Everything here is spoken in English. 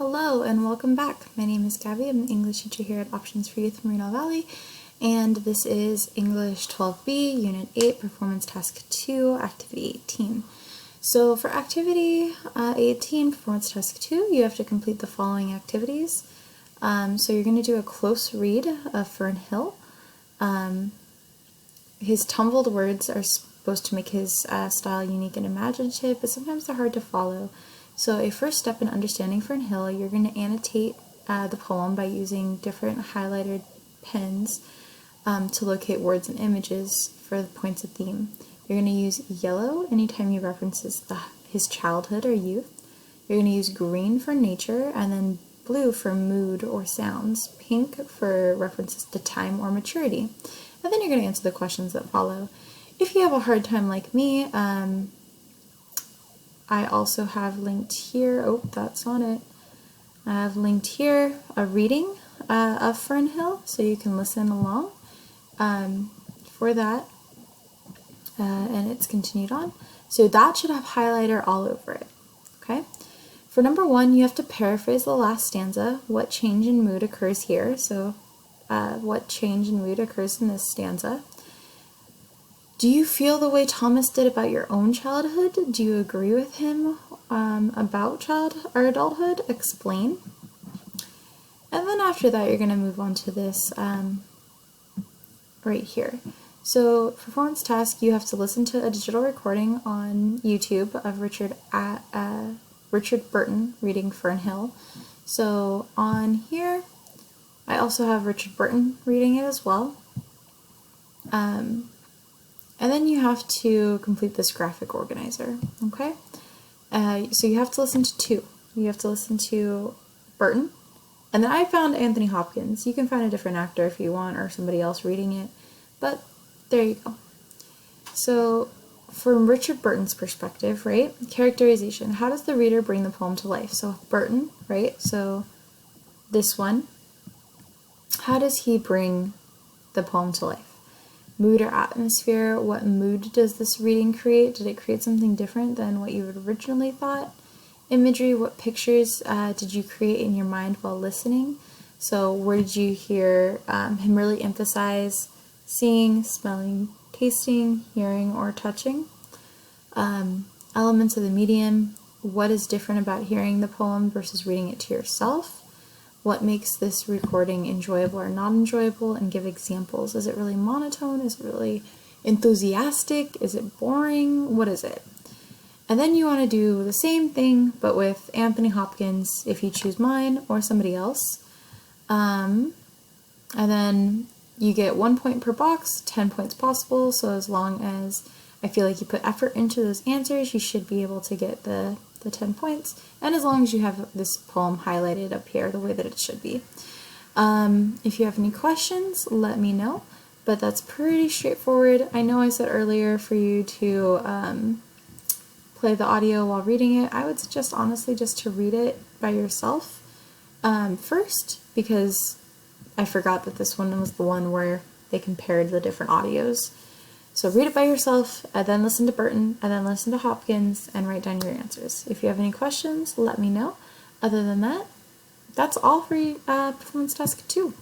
Hello and welcome back. My name is Gabby. I'm the English teacher here at Options for Youth Moreno Valley, and this is English 12B, Unit 8, Performance Task 2, Activity 18. So for Activity 18, Performance Task 2, you have to complete the following activities. So you're going to do a close read of Fern Hill. His tumbled words are supposed to make his style unique and imaginative, but sometimes they're hard to follow. So a first step in understanding Fern Hill, you're going to annotate the poem by using different highlighted pens to locate words and images for the points of theme. You're going to use yellow anytime he references his childhood or youth. You're going to use green for nature, and then blue for mood or sounds, pink for references to time or maturity. And then you're going to answer the questions that follow. If you have a hard time like me, I also have linked here, that's on it. I have linked here a reading of Fern Hill, so you can listen along for that, and it's continued on. So that should have highlighter all over it, okay? For number 1, you have to paraphrase the last stanza. What change in mood occurs here? So what change in mood occurs in this stanza? Do you feel the way Thomas did about your own childhood? Do you agree with him about adulthood? Explain. And then after that, you're going to move on to this right here. So, performance task, you have to listen to a digital recording on YouTube of Richard Burton reading Fern Hill. So on here, I also have Richard Burton reading it as well. And then you have to complete this graphic organizer, okay? So you have to listen to 2. You have to listen to Burton, and then I found Anthony Hopkins. You can find a different actor if you want, or somebody else reading it, but there you go. So from Richard Burton's perspective, right, characterization, how does the reader bring the poem to life? So Burton, right, so this one, how does he bring the poem to life? Mood or atmosphere, what mood does this reading create? Did it create something different than what you had originally thought? Imagery, what pictures did you create in your mind while listening? So where did you hear him really emphasize seeing, smelling, tasting, hearing, or touching? Elements of the medium, what is different about hearing the poem versus reading it to yourself? What makes this recording enjoyable or not enjoyable, and give examples. Is it really monotone? Is it really enthusiastic? Is it boring? What is it? And then you want to do the same thing, but with Anthony Hopkins, if you choose mine or somebody else. And then you get 1 point per box, 10 points possible, so as long as I feel like you put effort into those answers, you should be able to get the 10 points, and as long as you have this poem highlighted up here the way that it should be. If you have any questions, let me know, but that's pretty straightforward. I know I said earlier for you to play the audio while reading it. I would suggest honestly just to read it by yourself first, because I forgot that this one was the one where they compared the different audios. So read it by yourself, and then listen to Burton, and then listen to Hopkins, and write down your answers. If you have any questions, let me know. Other than that, that's all for Performance Task 2.